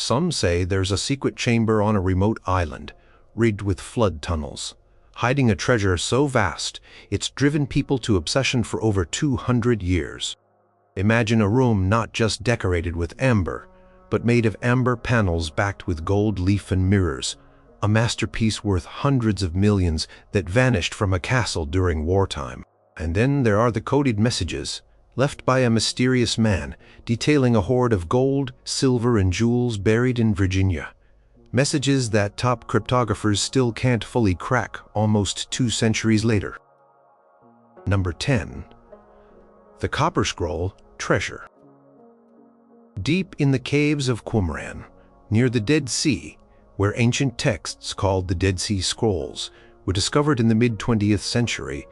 Some say there's a secret chamber on a remote island, rigged with flood tunnels, hiding a treasure so vast it's driven people to obsession for over 200 years. Imagine a room not just decorated with amber, but made of amber panels backed with gold leaf and mirrors, a masterpiece worth hundreds of millions that vanished from a castle during wartime. And then there are the coded messages, left by a mysterious man, detailing a hoard of gold, silver, and jewels buried in Virginia. Messages that top cryptographers still can't fully crack almost 2 centuries later. Number 10. The Copper Scroll Treasure. Deep in the caves of Qumran, near the Dead Sea, where ancient texts called the Dead Sea Scrolls were discovered in the mid-20th century,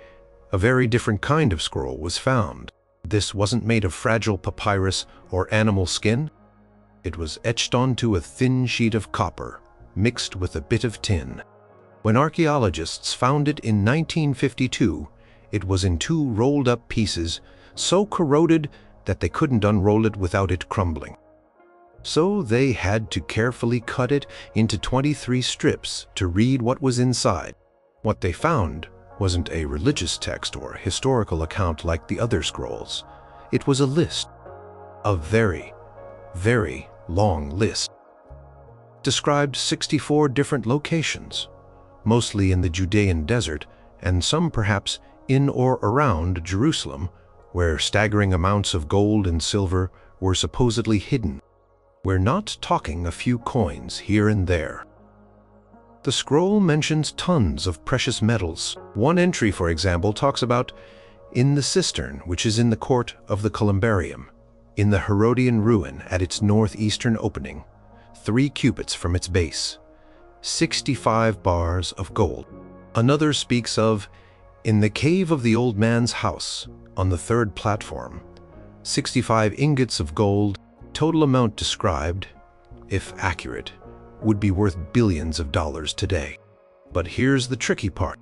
a very different kind of scroll was found. This wasn't made of fragile papyrus or animal skin. It was etched onto a thin sheet of copper, mixed with a bit of tin. When archaeologists found it in 1952, it was in 2 rolled-up pieces, so corroded that they couldn't unroll it without it crumbling. So they had to carefully cut it into 23 strips to read what was inside. What they found wasn't a religious text or historical account like the other scrolls. It was a list, a very, very long list. Described 64 different locations, mostly in the Judean Desert, and some perhaps in or around Jerusalem, where staggering amounts of gold and silver were supposedly hidden. We're not talking a few coins here and there. The scroll mentions tons of precious metals. One entry, for example, talks about in the cistern, which is in the court of the Columbarium, in the Herodian ruin at its northeastern opening, 3 cubits from its base, 65 bars of gold. Another speaks of in the cave of the old man's house, on the 3rd platform, 65 ingots of gold. Total amount described, if accurate, would be worth billions of dollars today. But here's the tricky part.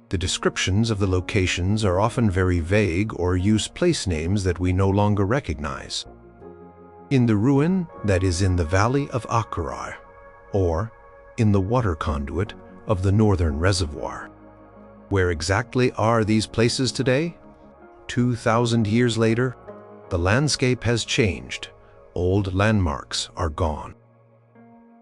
The descriptions of the locations are often very vague or use place names that we no longer recognize. In the ruin that is in the Valley of Akharar, or in the water conduit of the Northern Reservoir. Where exactly are these places today? 2,000 years later, the landscape has changed. Old landmarks are gone.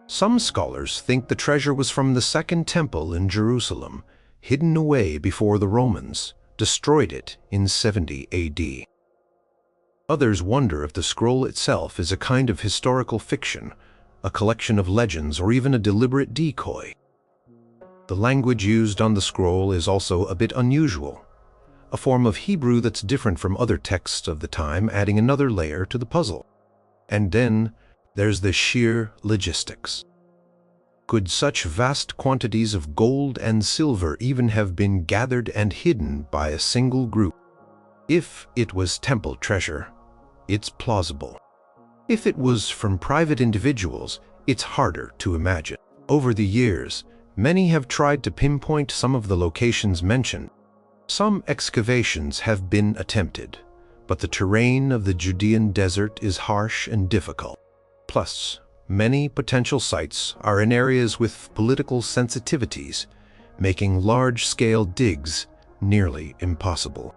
Some scholars think the treasure was from the Second Temple in Jerusalem, hidden away before the Romans destroyed it in 70 AD. Others wonder if the scroll itself is a kind of historical fiction, a collection of legends, or even a deliberate decoy. The language used on the scroll is also a bit unusual, a form of Hebrew that's different from other texts of the time, adding another layer to the puzzle. And then there's the sheer logistics. Could such vast quantities of gold and silver even have been gathered and hidden by a single group? If it was temple treasure, it's plausible. If it was from private individuals, it's harder to imagine. Over the years, many have tried to pinpoint some of the locations mentioned. Some excavations have been attempted, but the terrain of the Judean Desert is harsh and difficult. Plus, many potential sites are in areas with political sensitivities, making large-scale digs nearly impossible.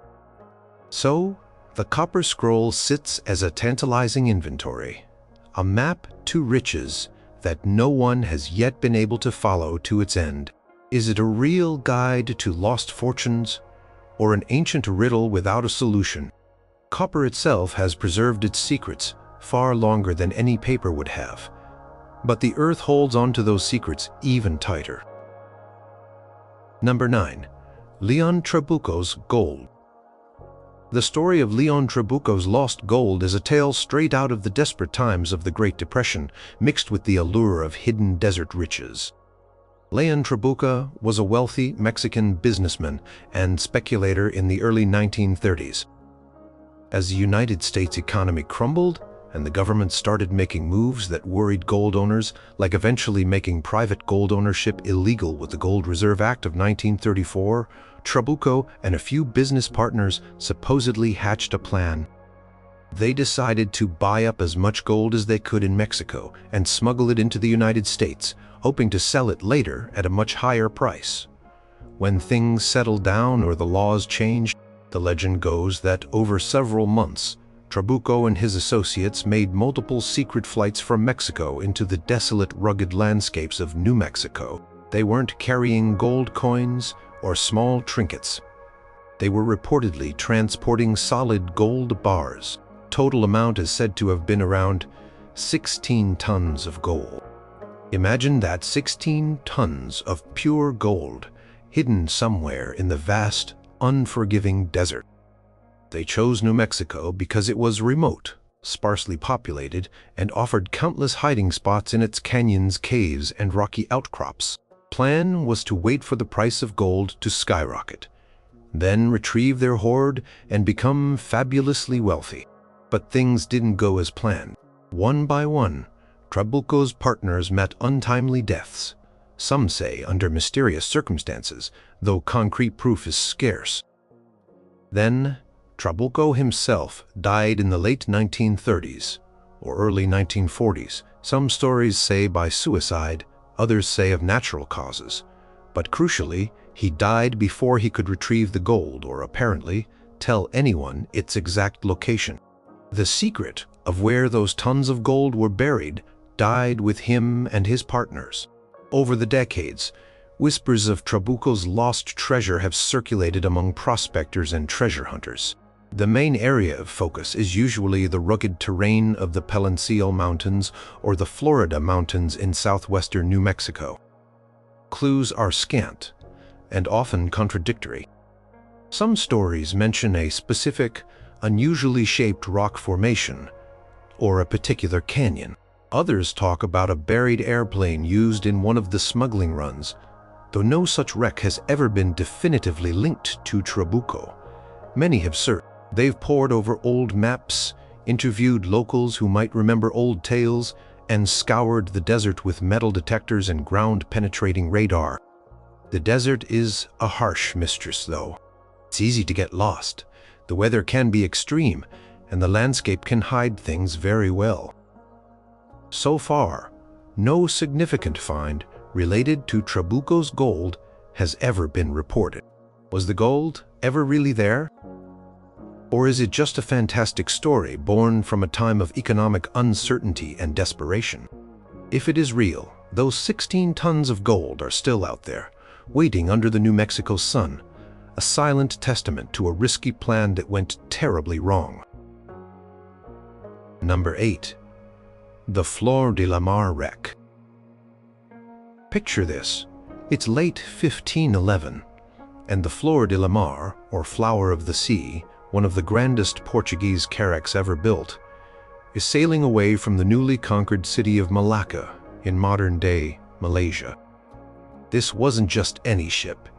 So, the Copper Scroll sits as a tantalizing inventory, a map to riches that no one has yet been able to follow to its end. Is it a real guide to lost fortunes, or an ancient riddle without a solution? Copper itself has preserved its secrets far longer than any paper would have, but the earth holds on to those secrets even tighter. Number 9. Leon Trabuco's gold. The story of Leon Trabuco's lost gold is a tale straight out of the desperate times of the Great Depression, mixed with the allure of hidden desert riches. Leon Trabuco was a wealthy Mexican businessman and speculator in the early 1930s. As the United States economy crumbled and the government started making moves that worried gold owners, like eventually making private gold ownership illegal with the Gold Reserve Act of 1934, Trabuco and a few business partners supposedly hatched a plan. They decided to buy up as much gold as they could in Mexico and smuggle it into the United States, hoping to sell it later at a much higher price. When things settled down or the laws changed, the legend goes that over several months, Trabuco and his associates made multiple secret flights from Mexico into the desolate, rugged landscapes of New Mexico. They weren't carrying gold coins or small trinkets. They were reportedly transporting solid gold bars. Total amount is said to have been around 16 tons of gold. Imagine that, 16 tons of pure gold hidden somewhere in the vast, unforgiving desert. They chose New Mexico because it was remote, sparsely populated, and offered countless hiding spots in its canyons, caves, and rocky outcrops. Plan was to wait for the price of gold to skyrocket, then retrieve their hoard and become fabulously wealthy. But things didn't go as planned. One by one, Trabuco's partners met untimely deaths. Some say under mysterious circumstances, though concrete proof is scarce. Then, Trabuco himself died in the late 1930s or early 1940s. Some stories say by suicide, others say of natural causes. But crucially, he died before he could retrieve the gold or apparently tell anyone its exact location. The secret of where those tons of gold were buried died with him and his partners. Over the decades, whispers of Trabuco's lost treasure have circulated among prospectors and treasure hunters. The main area of focus is usually the rugged terrain of the Peloncillo Mountains or the Florida Mountains in southwestern New Mexico. Clues are scant and often contradictory. Some stories mention a specific, unusually shaped rock formation or a particular canyon. Others talk about a buried airplane used in one of the smuggling runs, though no such wreck has ever been definitively linked to Trabuco. Many have searched. They've pored over old maps, interviewed locals who might remember old tales, and scoured the desert with metal detectors and ground-penetrating radar. The desert is a harsh mistress, though. It's easy to get lost. The weather can be extreme, and the landscape can hide things very well. So far, no significant find related to Trabuco's gold has ever been reported. Was the gold ever really there? Or is it just a fantastic story born from a time of economic uncertainty and desperation? If it is real, those 16 tons of gold are still out there, waiting under the New Mexico sun, a silent testament to a risky plan that went terribly wrong. Number 8. The Flor de la Mar wreck. Picture this. It's late 1511, and the Flor de la Mar, or Flower of the Sea, one of the grandest Portuguese carracks ever built, is sailing away from the newly conquered city of Malacca in modern-day Malaysia. This wasn't just any ship.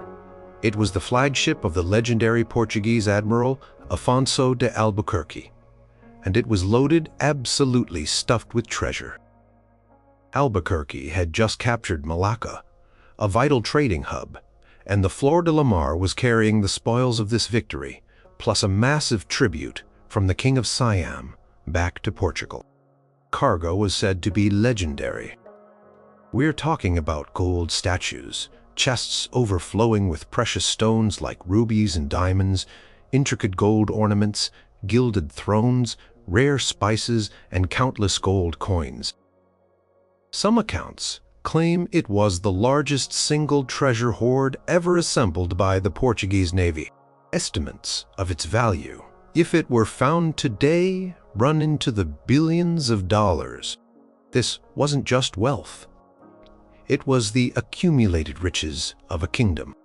It was the flagship of the legendary Portuguese admiral Afonso de Albuquerque, and it was loaded, absolutely stuffed with treasure. Albuquerque had just captured Malacca, a vital trading hub, and the Flor de la Mar was carrying the spoils of this victory, plus a massive tribute from the King of Siam back to Portugal. Cargo was said to be legendary. We're talking about gold statues, chests overflowing with precious stones like rubies and diamonds, intricate gold ornaments, gilded thrones, rare spices, and countless gold coins. Some accounts claim it was the largest single treasure hoard ever assembled by the Portuguese Navy. Estimates of its value, if it were found today, run into the billions of dollars. This wasn't just wealth. It was the accumulated riches of a kingdom.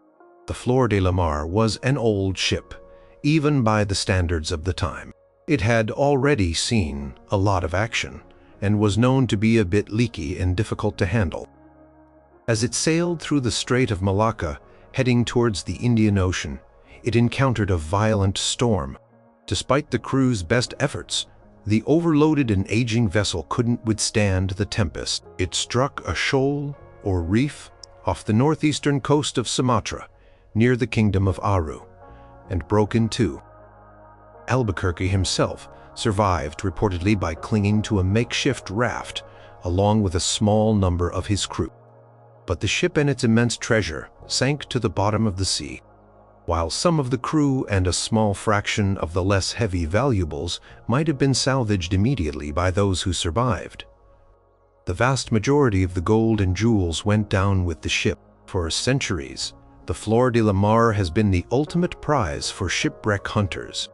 The Flor de la Mar was an old ship, even by the standards of the time. It had already seen a lot of action and was known to be a bit leaky and difficult to handle. As it sailed through the Strait of Malacca, heading towards the Indian Ocean, it encountered a violent storm. Despite the crew's best efforts, the overloaded and aging vessel couldn't withstand the tempest. It struck a shoal or reef off the northeastern coast of Sumatra, near the kingdom of Aru, and broke in two. Albuquerque himself survived reportedly by clinging to a makeshift raft, along with a small number of his crew. But the ship and its immense treasure sank to the bottom of the sea, while some of the crew and a small fraction of the less heavy valuables might have been salvaged immediately by those who survived. The vast majority of the gold and jewels went down with the ship. For centuries, the Flor de la Mar has been the ultimate prize for shipwreck hunters.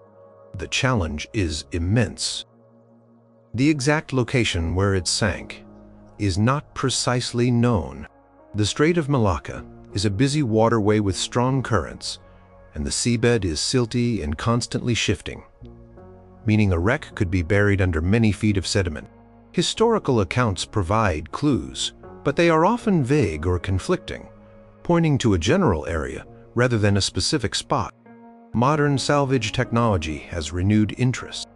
The challenge is immense. The exact location where it sank is not precisely known. The Strait of Malacca is a busy waterway with strong currents, and the seabed is silty and constantly shifting, meaning a wreck could be buried under many feet of sediment. Historical accounts provide clues, but they are often vague or conflicting, pointing to a general area rather than a specific spot. Modern salvage technology has renewed interest.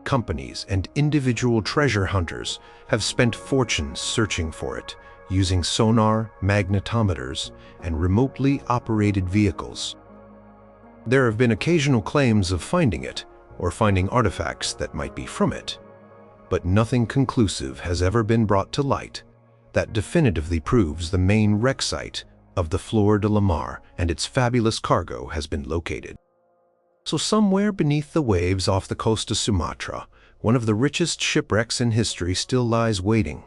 Companies and individual treasure hunters have spent fortunes searching for it, using sonar, magnetometers, and remotely operated vehicles. There have been occasional claims of finding it, or finding artifacts that might be from it, but nothing conclusive has ever been brought to light that definitively proves the main wreck site of the Flor de la Mar and its fabulous cargo has been located. So somewhere beneath the waves off the coast of Sumatra, one of the richest shipwrecks in history still lies waiting,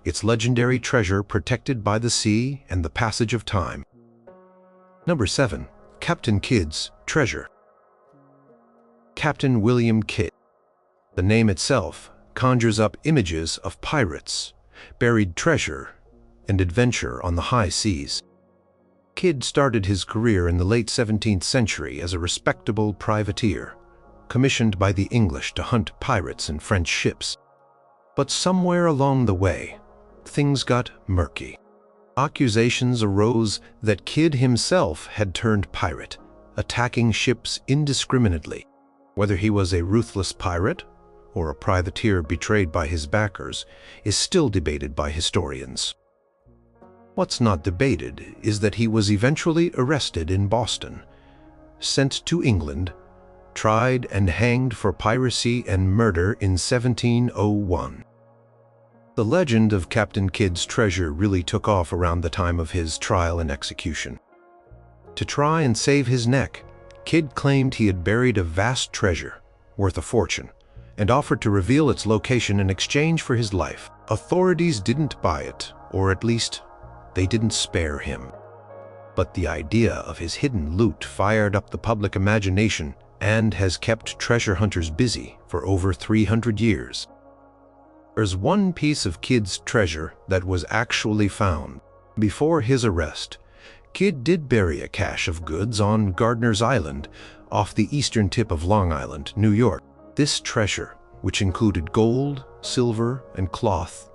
its legendary treasure protected by the sea and the passage of time. Number 7. Captain Kidd's treasure. Captain William Kidd. The name itself conjures up images of pirates, buried treasure, and adventure on the high seas. Kidd started his career in the late 17th century as a respectable privateer, commissioned by the English to hunt pirates in French ships. But somewhere along the way, things got murky. Accusations arose that Kidd himself had turned pirate, attacking ships indiscriminately. Whether he was a ruthless pirate or a privateer betrayed by his backers is still debated by historians. What's not debated is that he was eventually arrested in Boston, sent to England, tried and hanged for piracy and murder in 1701. The legend of Captain Kidd's treasure really took off around the time of his trial and execution. To try and save his neck, Kidd claimed he had buried a vast treasure, worth a fortune, and offered to reveal its location in exchange for his life. Authorities didn't buy it, or at least, they didn't spare him. But the idea of his hidden loot fired up the public imagination and has kept treasure hunters busy for over 300 years. There's one piece of Kidd's treasure that was actually found. Before his arrest, Kidd did bury a cache of goods on Gardiner's Island off the eastern tip of Long Island, New York. This treasure, which included gold, silver, and cloth,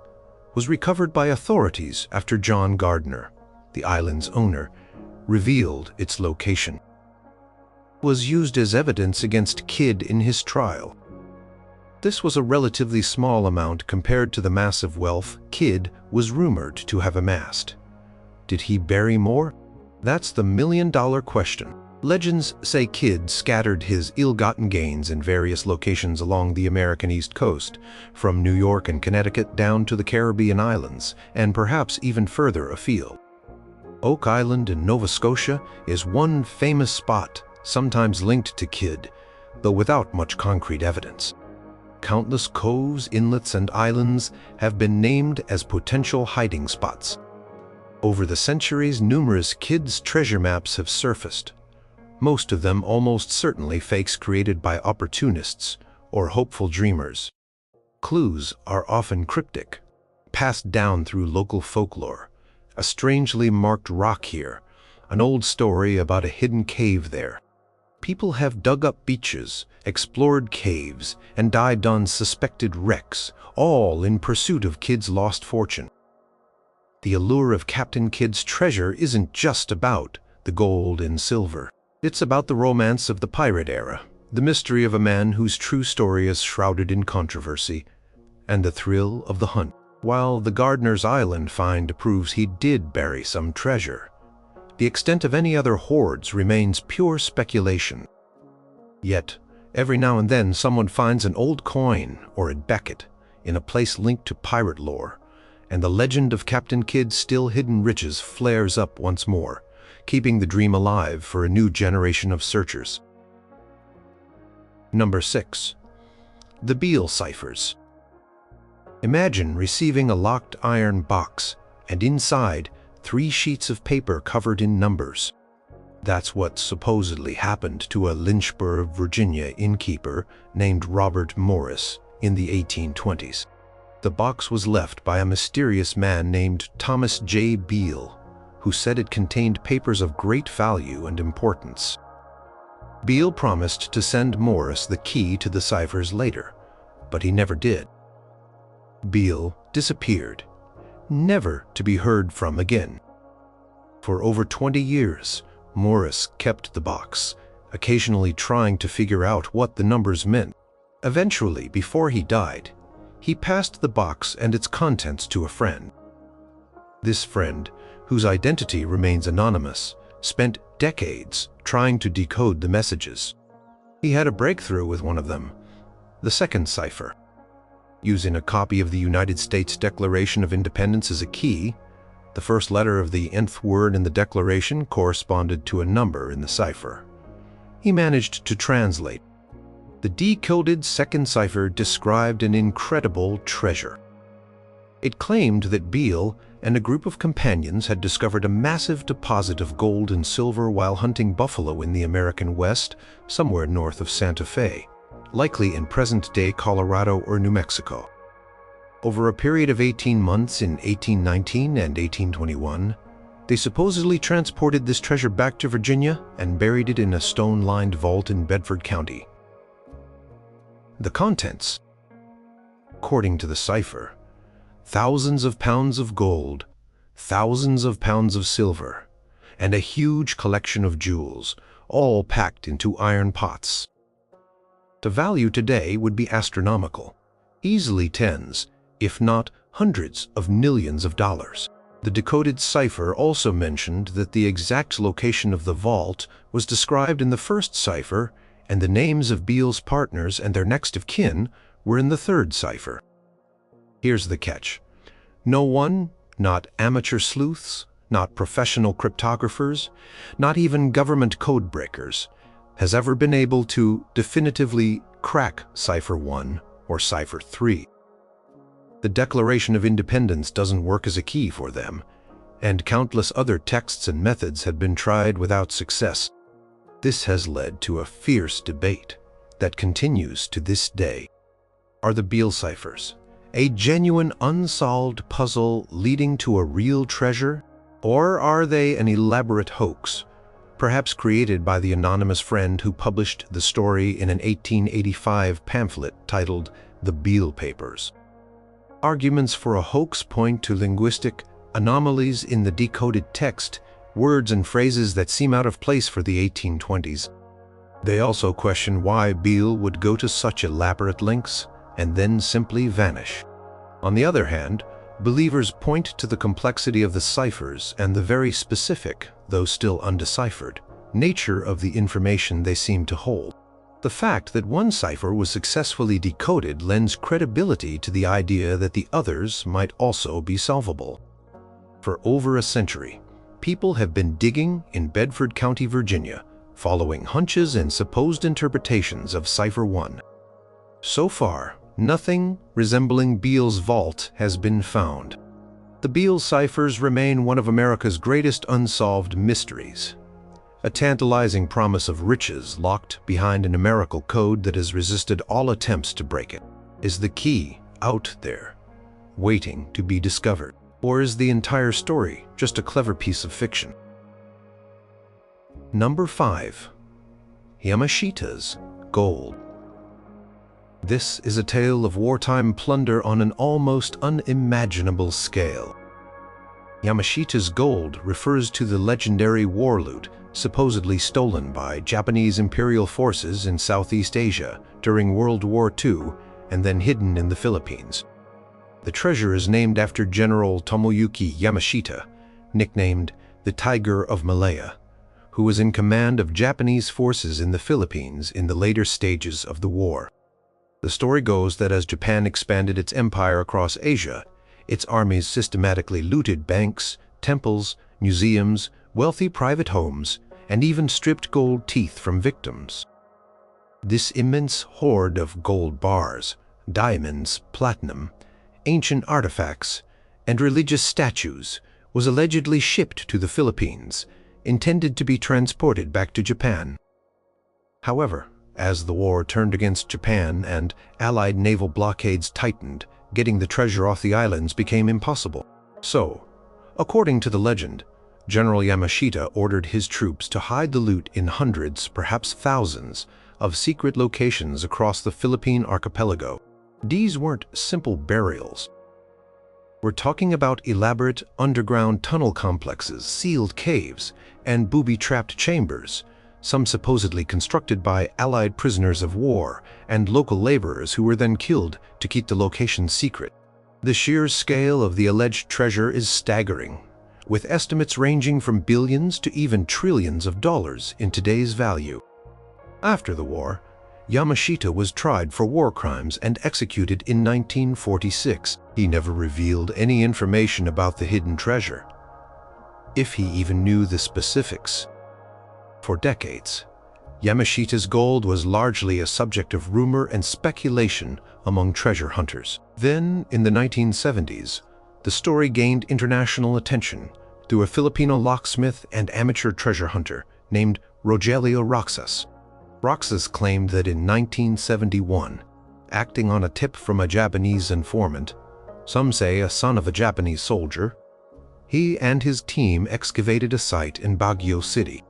was recovered by authorities after John Gardiner, the island's owner, revealed its location. It was used as evidence against Kidd in his trial. This was a relatively small amount compared to the massive wealth Kidd was rumored to have amassed. Did he bury more? That's the million-dollar question. Legends say Kidd scattered his ill-gotten gains in various locations along the American East Coast, from New York and Connecticut down to the Caribbean islands, and perhaps even further afield. Oak Island in Nova Scotia is one famous spot, sometimes linked to Kidd, though without much concrete evidence. Countless coves, inlets, and islands have been named as potential hiding spots. Over the centuries, numerous Kidd's treasure maps have surfaced, most of them almost certainly fakes created by opportunists or hopeful dreamers. Clues are often cryptic, passed down through local folklore. A strangely marked rock here, an old story about a hidden cave there. People have dug up beaches, explored caves, and dived on suspected wrecks, all in pursuit of Kidd's lost fortune. The allure of Captain Kidd's treasure isn't just about the gold and silver. It's about the romance of the pirate era, the mystery of a man whose true story is shrouded in controversy, and the thrill of the hunt. While the Gardiner's Island find proves he did bury some treasure, the extent of any other hoards remains pure speculation. Yet, Every now and then someone finds an old coin or a becket in a place linked to pirate lore, and the legend of Captain Kidd's still hidden riches flares up once more, keeping the dream alive for a new generation of searchers. Number 6. The Beale ciphers. Imagine receiving a locked iron box, and inside 3 sheets of paper covered in numbers. That's what supposedly happened to a Lynchburg, Virginia innkeeper named Robert Morris in the 1820s. The box was left by a mysterious man named Thomas J. Beale, who said it contained papers of great value and importance. Beale promised to send Morris the key to the ciphers later, but he never did. Beale disappeared, never to be heard from again. For over 20 years, Morris kept the box, occasionally trying to figure out what the numbers meant. Eventually, before he died, he passed the box and its contents to a friend. This friend, whose identity remains anonymous, spent decades trying to decode the messages. He had a breakthrough with one of them, the second cipher. Using a copy of the United States Declaration of Independence as a key, the first letter of the nth word in the Declaration corresponded to a number in the cipher. He managed to translate. The decoded second cipher described an incredible treasure. It claimed that Beale and a group of companions had discovered a massive deposit of gold and silver while hunting buffalo in the American West, somewhere north of Santa Fe, likely in present-day Colorado or New Mexico. Over a period of 18 months in 1819 and 1821, they supposedly transported this treasure back to Virginia and buried it in a stone-lined vault in Bedford County. The contents. According to the cipher, thousands of pounds of gold, thousands of pounds of silver, and a huge collection of jewels, all packed into iron pots. The value today would be astronomical, easily tens, if not hundreds of millions of dollars. The decoded cipher also mentioned that the exact location of the vault was described in the first cipher, and the names of Beale's partners and their next of kin were in the third cipher. Here's the catch. No one, not amateur sleuths, not professional cryptographers, not even government code breakers, has ever been able to definitively crack Cipher 1 or Cipher 3. The Declaration of Independence doesn't work as a key for them, and countless other texts and methods had been tried without success. This has led to a fierce debate that continues to this day. Are the Beale ciphers a genuine unsolved puzzle leading to a real treasure, or are they an elaborate hoax, perhaps created by the anonymous friend who published the story in an 1885 pamphlet titled The Beale Papers? Arguments for a hoax point to linguistic anomalies in the decoded text, words and phrases that seem out of place for the 1820s. They also question why Beale would go to such elaborate lengths and then simply vanish. On the other hand, believers point to the complexity of the ciphers and the very specific, though still undeciphered, nature of the information they seem to hold. The fact that one cipher was successfully decoded lends credibility to the idea that the others might also be solvable. For over a century, people have been digging in Bedford County, Virginia, following hunches and supposed interpretations of Cipher 1. So far, nothing resembling Beale's vault has been found. The Beale ciphers remain one of America's greatest unsolved mysteries. A tantalizing promise of riches locked behind a numerical code that has resisted all attempts to break it. Is the key out there, waiting to be discovered? Or is the entire story just a clever piece of fiction? Number 5. Yamashita's gold. This is a tale of wartime plunder on an almost unimaginable scale. Yamashita's gold refers to the legendary war loot supposedly stolen by Japanese imperial forces in Southeast Asia during World War II and then hidden in the Philippines. The treasure is named after General Tomoyuki Yamashita, nicknamed the Tiger of Malaya, who was in command of Japanese forces in the Philippines in the later stages of the war. The story goes that as Japan expanded its empire across Asia, its armies systematically looted banks, temples, museums, wealthy private homes, and even stripped gold teeth from victims. This immense hoard of gold bars, diamonds, platinum, ancient artifacts, and religious statues was allegedly shipped to the Philippines, intended to be transported back to Japan. However, as the war turned against Japan and Allied naval blockades tightened, getting the treasure off the islands became impossible. So, according to the legend, General Yamashita ordered his troops to hide the loot in hundreds, perhaps thousands, of secret locations across the Philippine archipelago. These weren't simple burials. We're talking about elaborate underground tunnel complexes, sealed caves, and booby-trapped chambers, some supposedly constructed by Allied prisoners of war and local laborers who were then killed to keep the location secret. The sheer scale of the alleged treasure is staggering, with estimates ranging from billions to even trillions of dollars in today's value. After the war, Yamashita was tried for war crimes and executed in 1946. He never revealed any information about the hidden treasure, if he even knew the specifics. For decades, Yamashita's gold was largely a subject of rumor and speculation among treasure hunters. Then, in the 1970s, the story gained international attention through a Filipino locksmith and amateur treasure hunter named Rogelio Roxas. Roxas claimed that in 1971, acting on a tip from a Japanese informant, some say a son of a Japanese soldier, he and his team excavated a site in Baguio City.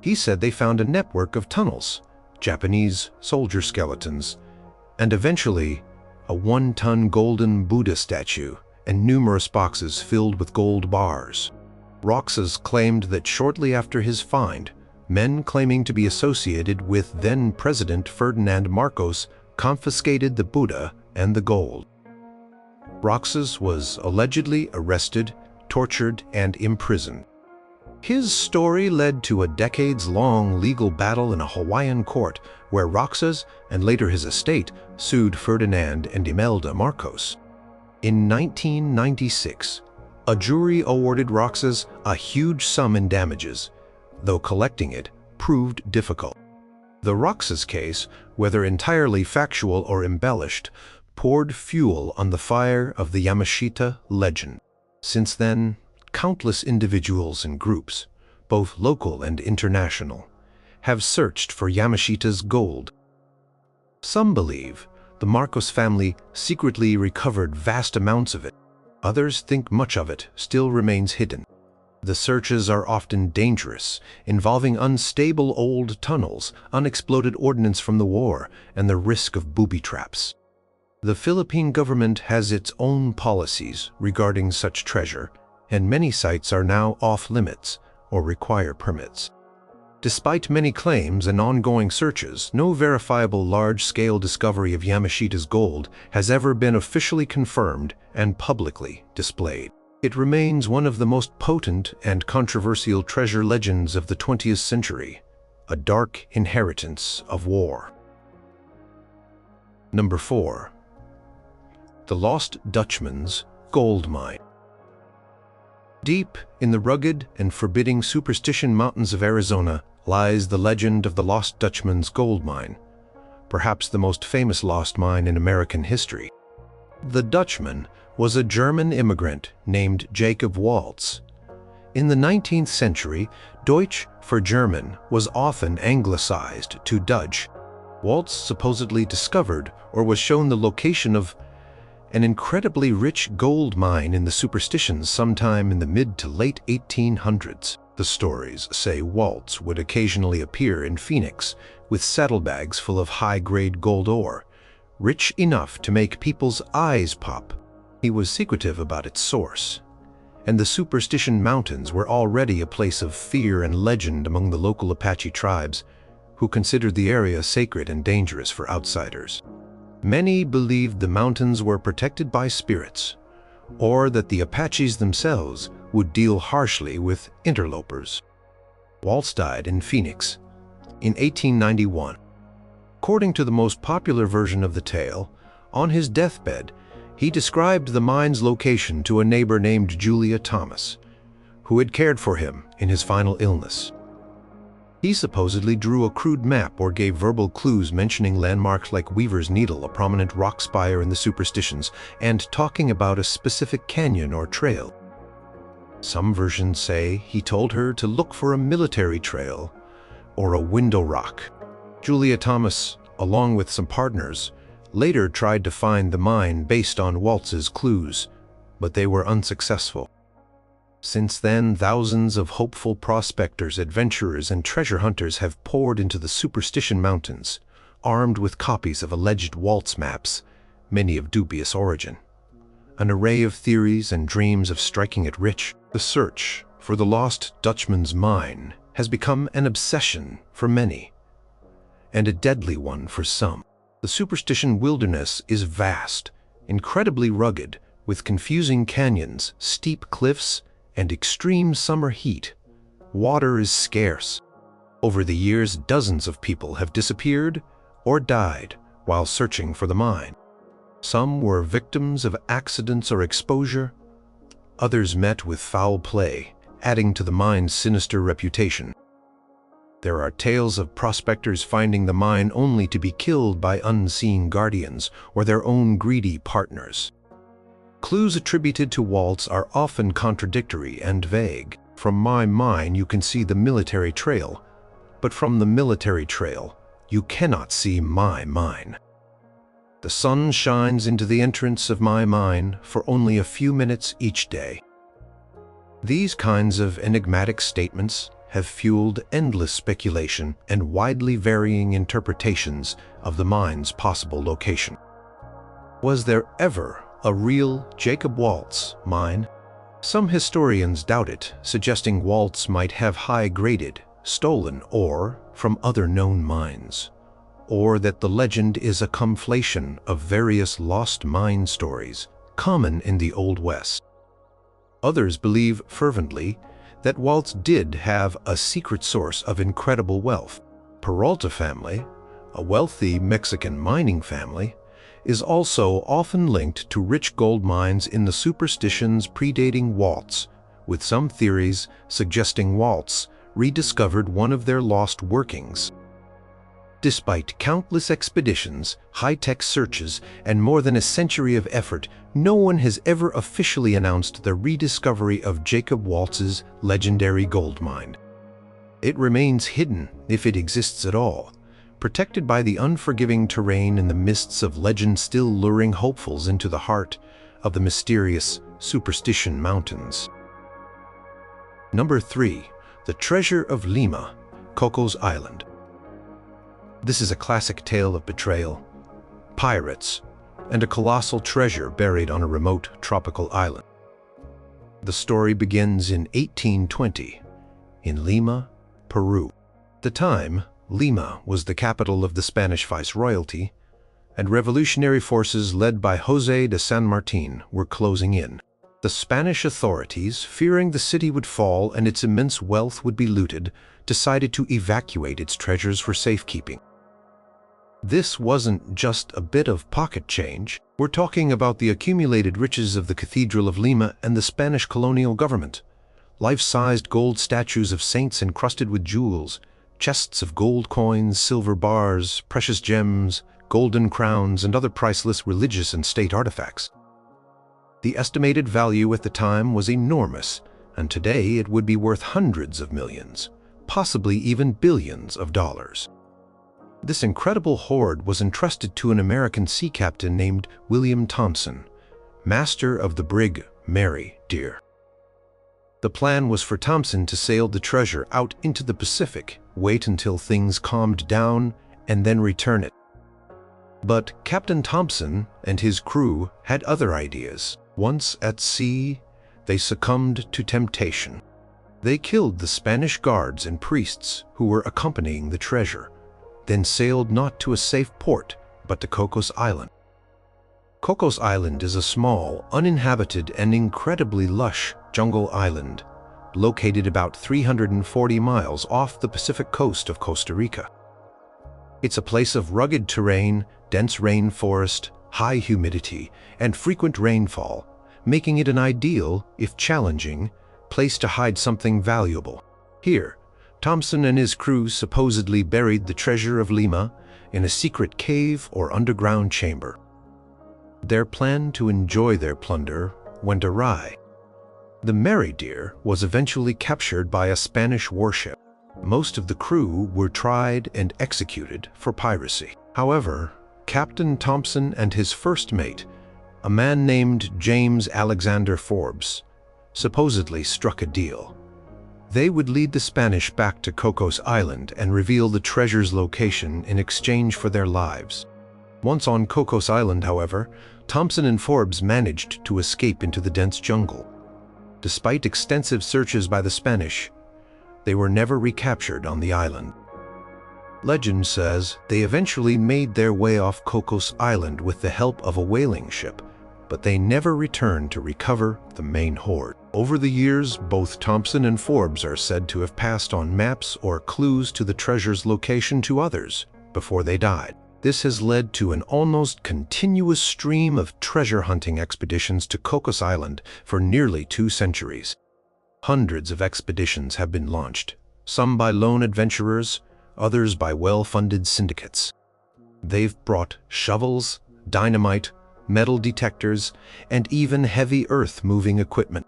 He said they found a network of tunnels, Japanese soldier skeletons, and eventually a 1-ton golden Buddha statue and numerous boxes filled with gold bars. Roxas claimed that shortly after his find, men claiming to be associated with then-President Ferdinand Marcos confiscated the Buddha and the gold. Roxas was allegedly arrested, tortured, and imprisoned. His story led to a decades-long legal battle in a Hawaiian court where Roxas and later his estate sued Ferdinand and Imelda Marcos. In 1996, a jury awarded Roxas a huge sum in damages, though collecting it proved difficult. The Roxas case, whether entirely factual or embellished, poured fuel on the fire of the Yamashita legend. Since then, countless individuals and groups, both local and international, have searched for Yamashita's gold. Some believe the Marcos family secretly recovered vast amounts of it. Others think much of it still remains hidden. The searches are often dangerous, involving unstable old tunnels, unexploded ordnance from the war, and the risk of booby traps. The Philippine government has its own policies regarding such treasure, and many sites are now off-limits or require permits. Despite many claims and ongoing searches, no verifiable large-scale discovery of Yamashita's gold has ever been officially confirmed and publicly displayed. It remains one of the most potent and controversial treasure legends of the 20th century, a dark inheritance of war. Number 4. The Lost Dutchman's Gold Mine. Deep in the rugged and forbidding Superstition Mountains of Arizona lies the legend of the Lost Dutchman's Gold Mine, perhaps the most famous lost mine in American history. The Dutchman was a German immigrant named Jacob Waltz. In the 19th century, Deutsch for German was often anglicized to Dutch. Waltz supposedly discovered or was shown the location of an incredibly rich gold mine in the Superstitions sometime in the mid to late 1800s. The stories say Waltz would occasionally appear in Phoenix with saddlebags full of high-grade gold ore, rich enough to make people's eyes pop. He was secretive about its source, and the Superstition Mountains were already a place of fear and legend among the local Apache tribes, who considered the area sacred and dangerous for outsiders. Many believed the mountains were protected by spirits, or that the Apaches themselves would deal harshly with interlopers. Waltz died in Phoenix in 1891. According to the most popular version of the tale, on his deathbed, he described the mine's location to a neighbor named Julia Thomas, who had cared for him in his final illness. He supposedly drew a crude map or gave verbal clues mentioning landmarks like Weaver's Needle, a prominent rock spire in the superstitions, and talking about a specific canyon or trail. Some versions say he told her to look for a military trail or a window rock. Julia Thomas, along with some partners, later tried to find the mine based on Waltz's clues, but they were unsuccessful. Since then, thousands of hopeful prospectors, adventurers, and treasure hunters have poured into the Superstition Mountains, armed with copies of alleged Waltz maps, many of dubious origin. An array of theories and dreams of striking it rich, the search for the lost Dutchman's mine has become an obsession for many, and a deadly one for some. The Superstition Wilderness is vast, incredibly rugged, with confusing canyons, steep cliffs, and extreme summer heat. Water is scarce. Over the years, dozens of people have disappeared or died while searching for the mine. Some were victims of accidents or exposure. Others met with foul play, adding to the mine's sinister reputation. There are tales of prospectors finding the mine only to be killed by unseen guardians or their own greedy partners. Clues attributed to Waltz are often contradictory and vague. From my mine you can see the military trail, but from the military trail you cannot see my mine. The sun shines into the entrance of my mine for only a few minutes each day. These kinds of enigmatic statements have fueled endless speculation and widely varying interpretations of the mine's possible location. Was there ever a real Jacob Waltz mine? Some historians doubt it, suggesting Waltz might have high-graded, stolen ore from other known mines, or that the legend is a conflation of various lost mine stories common in the Old West. Others believe fervently that Waltz did have a secret source of incredible wealth. Peralta family, a wealthy Mexican mining family, is also often linked to rich gold mines in the superstitions predating Waltz, with some theories suggesting Waltz rediscovered one of their lost workings. Despite countless expeditions, high-tech searches, and more than a century of effort, no one has ever officially announced the rediscovery of Jacob Waltz's legendary gold mine. It remains hidden, if it exists at all, protected by the unforgiving terrain and the mists of legend still luring hopefuls into the heart of the mysterious Superstition Mountains. Number 3. The Treasure of Lima, Cocos Island. This is a classic tale of betrayal, pirates, and a colossal treasure buried on a remote tropical island. The story begins in 1820 in Lima, Peru. At the time, Lima was the capital of the Spanish viceroyalty, and revolutionary forces led by José de San Martín were closing in. The Spanish authorities, fearing the city would fall and its immense wealth would be looted, decided to evacuate its treasures for safekeeping. This wasn't just a bit of pocket change. We're talking about the accumulated riches of the Cathedral of Lima and the Spanish colonial government. Life-sized gold statues of saints encrusted with jewels, chests of gold coins, silver bars, precious gems, golden crowns, and other priceless religious and state artifacts. The estimated value at the time was enormous, and today it would be worth hundreds of millions, possibly even billions of dollars. This incredible hoard was entrusted to an American sea captain named William Thompson, master of the brig Mary Dear. The plan was for Thompson to sail the treasure out into the Pacific, wait until things calmed down, and then return it. But Captain Thompson and his crew had other ideas. Once at sea, they succumbed to temptation. They killed the Spanish guards and priests who were accompanying the treasure, then sailed not to a safe port, but to Cocos Island. Cocos Island is a small, uninhabited, and incredibly lush jungle island located about 340 miles off the Pacific coast of Costa Rica. It's a place of rugged terrain, dense rainforest, high humidity, and frequent rainfall, making it an ideal, if challenging, place to hide something valuable. Here, Thompson and his crew supposedly buried the treasure of Lima in a secret cave or underground chamber. Their plan to enjoy their plunder went awry. The Mary Deer was eventually captured by a Spanish warship. Most of the crew were tried and executed for piracy. However, Captain Thompson and his first mate, a man named James Alexander Forbes, supposedly struck a deal. They would lead the Spanish back to Cocos Island and reveal the treasure's location in exchange for their lives. Once on Cocos Island, however, Thompson and Forbes managed to escape into the dense jungle. Despite extensive searches by the Spanish, they were never recaptured on the island. Legend says they eventually made their way off Cocos Island with the help of a whaling ship, but they never returned to recover the main hoard. Over the years, both Thompson and Forbes are said to have passed on maps or clues to the treasure's location to others before they died. This has led to an almost continuous stream of treasure hunting expeditions to Cocos Island for nearly 2 centuries. Hundreds of expeditions have been launched, some by lone adventurers, others by well-funded syndicates. They've brought shovels, dynamite, metal detectors, and even heavy earth-moving equipment.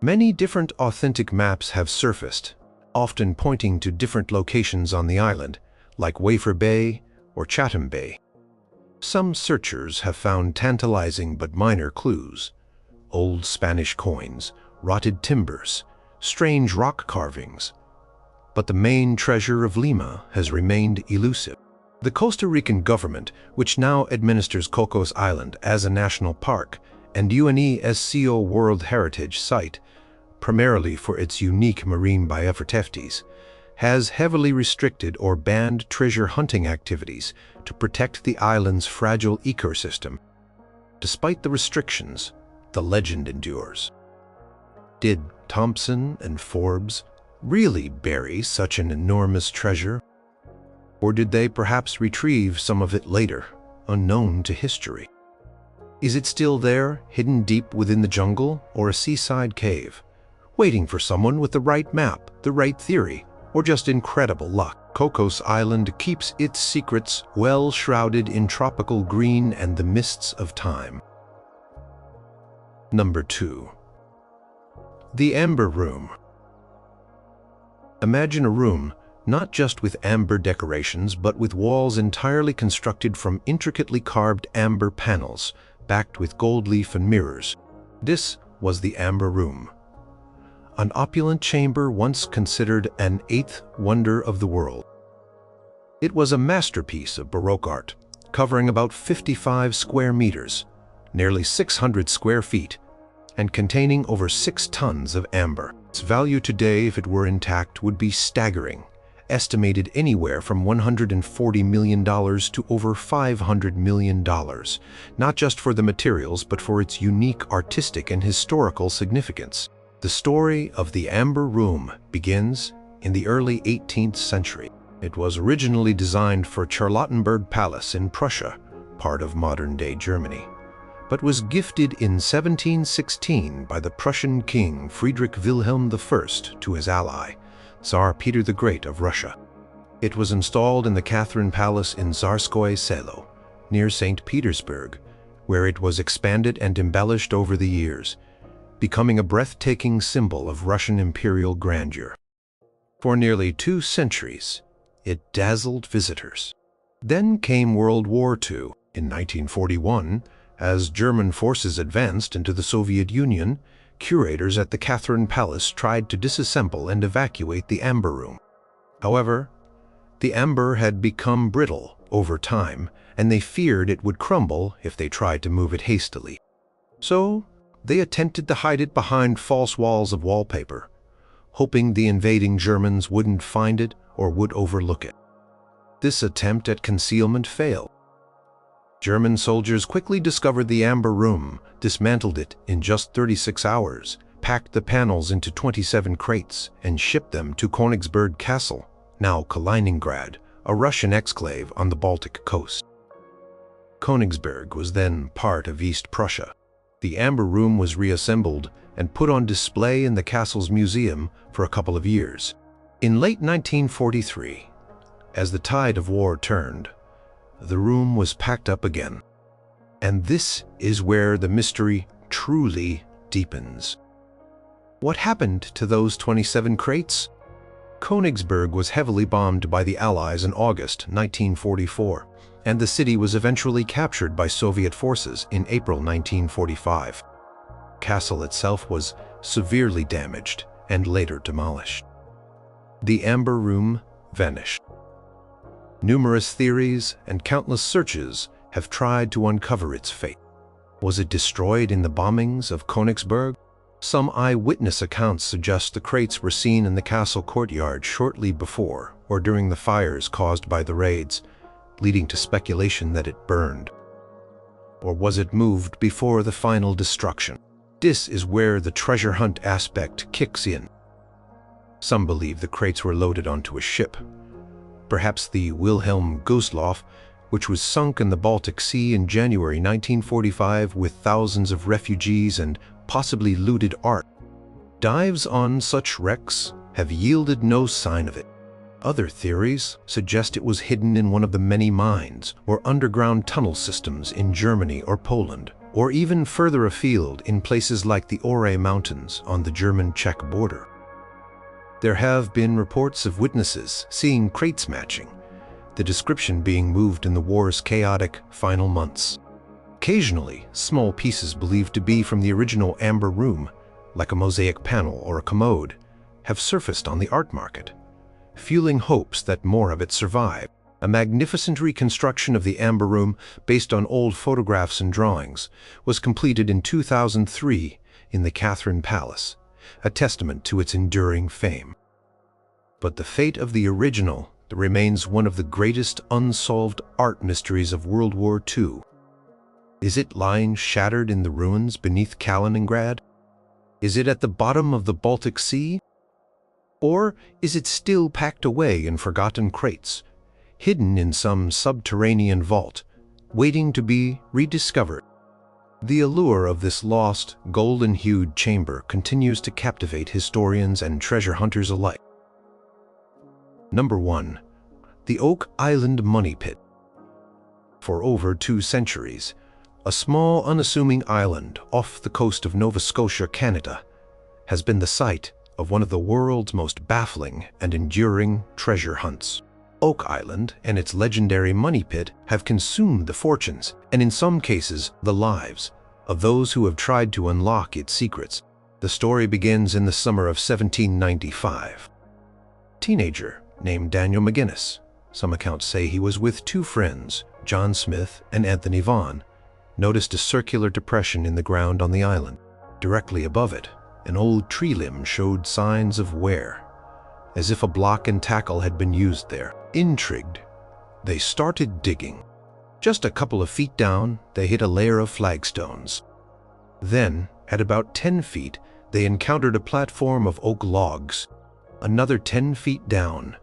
Many different authentic maps have surfaced, often pointing to different locations on the island, like Wafer Bay or Chatham Bay. Some searchers have found tantalizing but minor clues: old Spanish coins, rotted timbers, strange rock carvings. But the main treasure of Lima has remained elusive. The Costa Rican government, which now administers Cocos Island as a national park and UNESCO World Heritage Site, primarily for its unique marine bioferteftes, has heavily restricted or banned treasure hunting activities to protect the island's fragile ecosystem. Despite the restrictions, the legend endures. Did Thompson and Forbes really bury such an enormous treasure? Or did they perhaps retrieve some of it later, unknown to history? Is it still there, hidden deep within the jungle or a seaside cave, waiting for someone with the right map, the right theory, or just incredible luck? Cocos Island keeps its secrets well shrouded in tropical green and the mists of time. Number 2. The Amber Room. Imagine a room not just with amber decorations, but with walls entirely constructed from intricately carved amber panels, backed with gold leaf and mirrors. This was the Amber Room, an opulent chamber once considered an 8th wonder of the world. It was a masterpiece of Baroque art, covering about 55 square meters, nearly 600 square feet, and containing over 6 tons of amber. Its value today, if it were intact, would be staggering, estimated anywhere from $140 million to over $500 million, not just for the materials, but for its unique artistic and historical significance. The story of the Amber Room begins in the early 18th century. It was originally designed for Charlottenburg Palace in Prussia, part of modern-day Germany, but was gifted in 1716 by the Prussian king Friedrich Wilhelm I to his ally, Tsar Peter the Great of Russia. It was installed in the Catherine Palace in Tsarskoye Selo, near St. Petersburg, where it was expanded and embellished over the years, becoming a breathtaking symbol of Russian imperial grandeur. For nearly 2 centuries, it dazzled visitors. Then came World War II. In 1941, as German forces advanced into the Soviet Union, curators at the Catherine Palace tried to disassemble and evacuate the Amber Room. However, the amber had become brittle over time, and they feared it would crumble if they tried to move it hastily. So, they attempted to hide it behind false walls of wallpaper, hoping the invading Germans wouldn't find it or would overlook it. This attempt at concealment failed. German soldiers quickly discovered the Amber Room, dismantled it in just 36 hours, packed the panels into 27 crates and shipped them to Königsberg Castle, now Kaliningrad, a Russian exclave on the Baltic coast. Königsberg was then part of East Prussia. The Amber Room was reassembled and put on display in the castle's museum for a couple of years. In late 1943, as the tide of war turned, the room was packed up again. And this is where the mystery truly deepens. What happened to those 27 crates? Königsberg was heavily bombed by the Allies in August 1944, and the city was eventually captured by Soviet forces in April 1945. The castle itself was severely damaged and later demolished. The Amber Room vanished. Numerous theories and countless searches have tried to uncover its fate. Was it destroyed in the bombings of Königsberg? Some eyewitness accounts suggest the crates were seen in the castle courtyard shortly before or during the fires caused by the raids, leading to speculation that it burned. Or was it moved before the final destruction? This is where the treasure hunt aspect kicks in. Some believe the crates were loaded onto a ship, perhaps the Wilhelm Gustloff, which was sunk in the Baltic Sea in January 1945 with thousands of refugees and possibly looted art. Dives on such wrecks have yielded no sign of it. Other theories suggest it was hidden in one of the many mines or underground tunnel systems in Germany or Poland, or even further afield in places like the Ore Mountains on the German-Czech border. There have been reports of witnesses seeing crates matching, the description being moved in the war's chaotic final months. Occasionally, small pieces believed to be from the original Amber Room, like a mosaic panel or a commode, have surfaced on the art market, fueling hopes that more of it survived. A magnificent reconstruction of the Amber Room, based on old photographs and drawings, was completed in 2003 in the Catherine Palace, a testament to its enduring fame. But the fate of the original remains one of the greatest unsolved art mysteries of World War II. Is it lying shattered in the ruins beneath Kaliningrad? Is it at the bottom of the Baltic Sea? Or is it still packed away in forgotten crates, hidden in some subterranean vault, waiting to be rediscovered? The allure of this lost, golden-hued chamber continues to captivate historians and treasure hunters alike. Number 1. The Oak Island Money Pit. For over 2 centuries, a small, unassuming island off the coast of Nova Scotia, Canada, has been the site of one of the world's most baffling and enduring treasure hunts. Oak Island and its legendary money pit have consumed the fortunes, and in some cases, the lives, of those who have tried to unlock its secrets. The story begins in the summer of 1795. A teenager named Daniel McGinnis, some accounts say he was with 2 friends, John Smith and Anthony Vaughan, noticed a circular depression in the ground on the island. Directly above it, an old tree limb showed signs of wear, as if a block and tackle had been used there. Intrigued, they started digging. Just a couple of feet down, they hit a layer of flagstones. Then, at about 10 feet, they encountered a platform of oak logs. Another 10 feet down,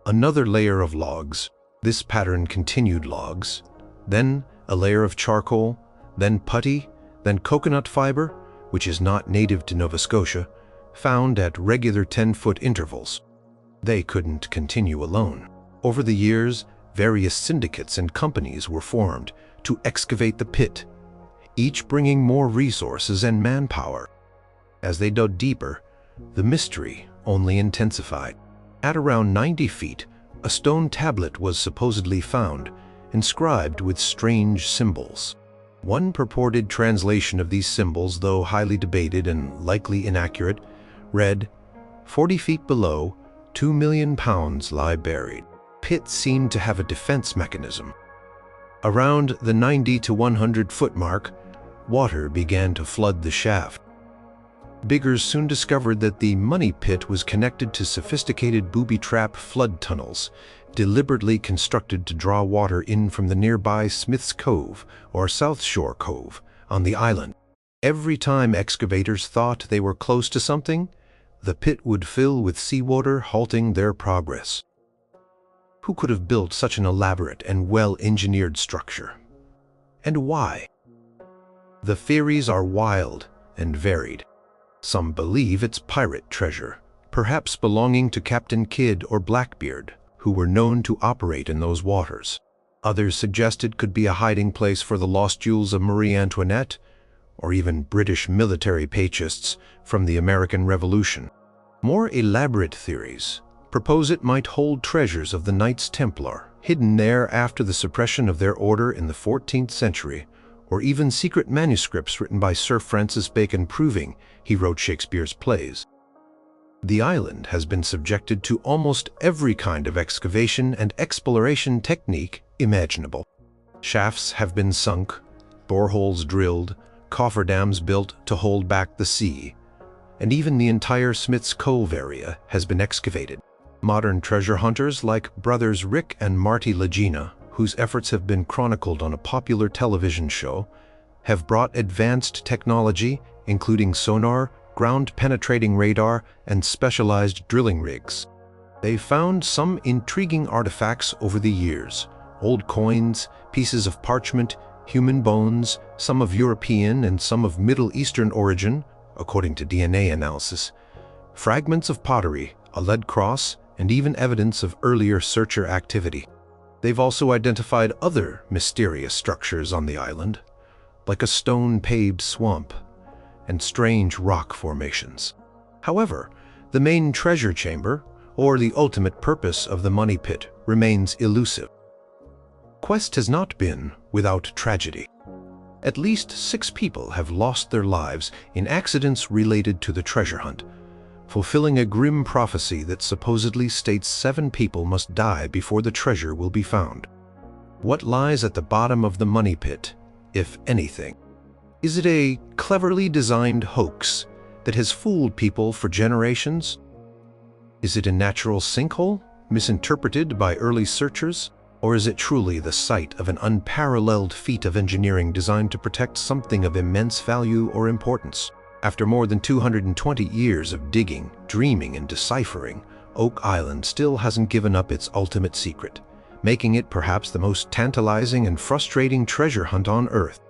another layer of logs. This pattern continued: logs, then a layer of charcoal, then putty, then coconut fiber, which is not native to Nova Scotia, found at regular 10-foot intervals. They couldn't continue alone. Over the years, various syndicates and companies were formed to excavate the pit, each bringing more resources and manpower. As they dug deeper, the mystery only intensified. At around 90 feet, a stone tablet was supposedly found, inscribed with strange symbols. One purported translation of these symbols, though highly debated and likely inaccurate, read, "40 feet below, 2 million pounds lie buried." Pit seemed to have a defense mechanism. Around the 90 to 100 foot mark, water began to flood the shaft. Diggers soon discovered that the money pit was connected to sophisticated booby-trap flood tunnels, deliberately constructed to draw water in from the nearby Smith's Cove or South Shore Cove on the island. Every time excavators thought they were close to something, the pit would fill with seawater, halting their progress. Who could have built such an elaborate and well-engineered structure? And why? The theories are wild and varied. Some believe it's pirate treasure, perhaps belonging to Captain Kidd or Blackbeard, who were known to operate in those waters. Others suggest it could be a hiding place for the lost jewels of Marie Antoinette, or even British military papists from the American Revolution. More elaborate theories propose it might hold treasures of the Knights Templar, hidden there after the suppression of their order in the 14th century, or even secret manuscripts written by Sir Francis Bacon proving he wrote Shakespeare's plays. The island has been subjected to almost every kind of excavation and exploration technique imaginable. Shafts have been sunk, boreholes drilled, cofferdams built to hold back the sea, and even the entire Smith's Cove area has been excavated. Modern treasure hunters like brothers Rick and Marty Legina, whose efforts have been chronicled on a popular television show, have brought advanced technology, including sonar, ground-penetrating radar, and specialized drilling rigs. They've found some intriguing artifacts over the years: old coins, pieces of parchment, human bones, some of European and some of Middle Eastern origin, according to DNA analysis, fragments of pottery, a lead cross, and even evidence of earlier searcher activity. They've also identified other mysterious structures on the island, like a stone-paved swamp and strange rock formations. However, the main treasure chamber, or the ultimate purpose of the money pit, remains elusive. Quest has not been without tragedy. At least 6 people have lost their lives in accidents related to the treasure hunt, fulfilling a grim prophecy that supposedly states 7 people must die before the treasure will be found. What lies at the bottom of the money pit, if anything? Is it a cleverly designed hoax that has fooled people for generations? Is it a natural sinkhole, misinterpreted by early searchers? Or is it truly the site of an unparalleled feat of engineering designed to protect something of immense value or importance? After more than 220 years of digging, dreaming, and deciphering, Oak Island still hasn't given up its ultimate secret, making it perhaps the most tantalizing and frustrating treasure hunt on Earth.